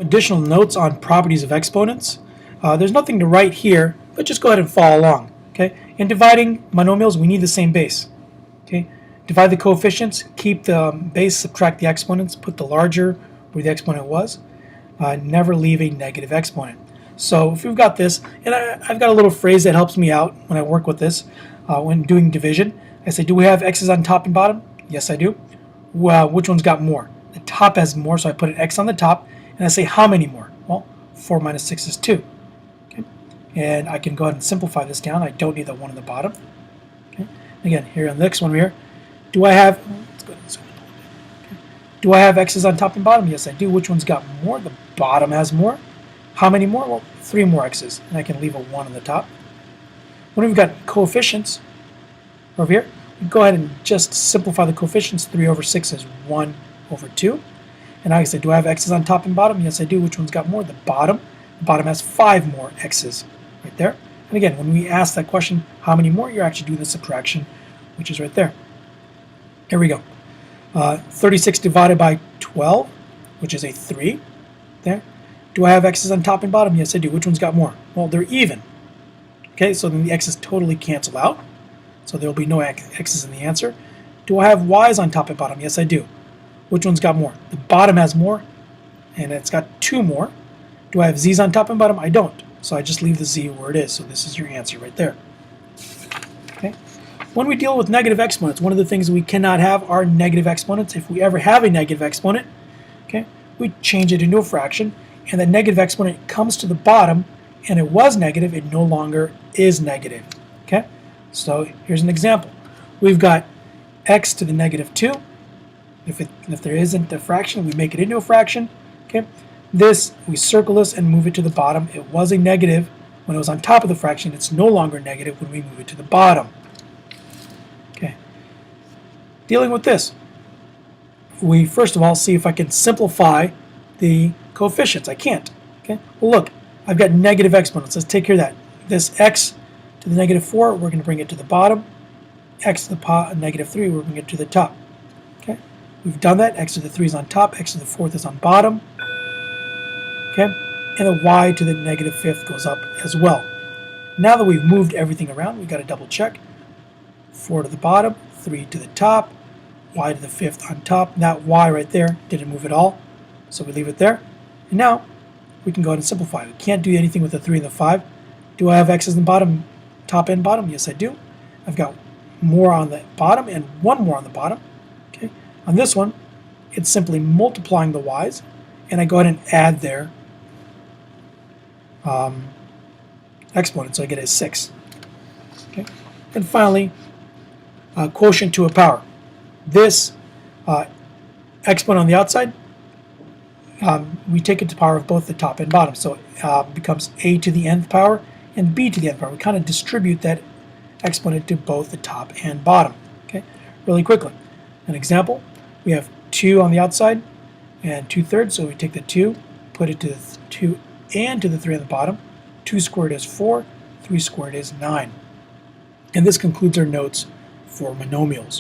Additional notes on properties of exponents. There's nothing to write here, but just go ahead and follow along. Okay. In dividing monomials, we need the same base. Okay. Divide the coefficients, keep the base, subtract the exponents, put the larger where the exponent was. Never leave a negative exponent. So if we've got this, and I've got a little phrase that helps me out when I work with this, when doing division. I say, do we have x's on top and bottom? Yes, I do. Well, which one's got more? The top has more, so I put an x on the top, and I say, how many more? Well, 4 minus 6 is 2. Okay. And I can go ahead and simplify this down. I don't need the 1 on the bottom. Okay. Again, here on the next one here, do I have, let's go to this one. Okay. Do I have x's on top and bottom? Yes, I do. Which one's got more? The bottom has more. How many more? Well, 3 more x's, and I can leave a 1 on the top. When we've got coefficients over here, we go ahead and just simplify the coefficients. 3 over 6 is 1 over 2. And like I said, do I have x's on top and bottom? Yes, I do. Which one's got more? The bottom. The bottom has 5 more x's right there. And again, when we ask that question, how many more, you're actually doing the subtraction, which is right there. Here we go. 36 divided by 12, which is a 3 there. Do I have x's on top and bottom? Yes, I do. Which one's got more? Well, they're even. Okay, so then the x's totally cancel out. So there will be no x's in the answer. Do I have y's on top and bottom? Yes, I do. Which one's got more? The bottom has more, and it's got 2 more. Do I have z's on top and bottom? I don't. So I just leave the z where it is. So this is your answer right there. Okay. When we deal with negative exponents, one of the things we cannot have are negative exponents. If we ever have a negative exponent, okay, we change it into a fraction, and the negative exponent comes to the bottom, and it was negative, it no longer is negative. Okay. So here's an example. We've got x to the negative 2. If there isn't a fraction, we make it into a fraction. Okay. This, we circle this and move it to the bottom. It was a negative when it was on top of the fraction. It's no longer negative when we move it to the bottom. Okay. Dealing with this, we first of all see if I can simplify the coefficients. I can't. Okay. Well, look, I've got negative exponents. Let's take care of that. This x to the negative 4, we're going to bring it to the bottom. X to the negative 3, we're bringing it to the top. Okay. We've done that. X to the 3 is on top. X to the 4th is on bottom. Okay. And the y to the negative 5th goes up as well. Now that we've moved everything around, we've got to double check. 4 to the bottom, 3 to the top, y to the 5th on top. That y right there didn't move at all, so we leave it there. And now we can go ahead and simplify. We can't do anything with the 3 and the 5. Do I have x's in the bottom, top and bottom? Yes, I do. I've got more on the bottom and 1 more on the bottom. Okay. On this one, it's simply multiplying the y's, and I go ahead and add their exponent, so I get a 6. Okay. And finally, quotient to a power. This exponent on the outside, we take it to the power of both the top and bottom, so it becomes a to the nth power and b to the nth power. We kind of distribute that exponent to both the top and bottom. Okay, really quickly. An example: we have 2 on the outside and 2/3, so we take the 2, put it to the 2 and to the 3 on the bottom. 2 squared is 4, 3 squared is 9. And this concludes our notes for monomials.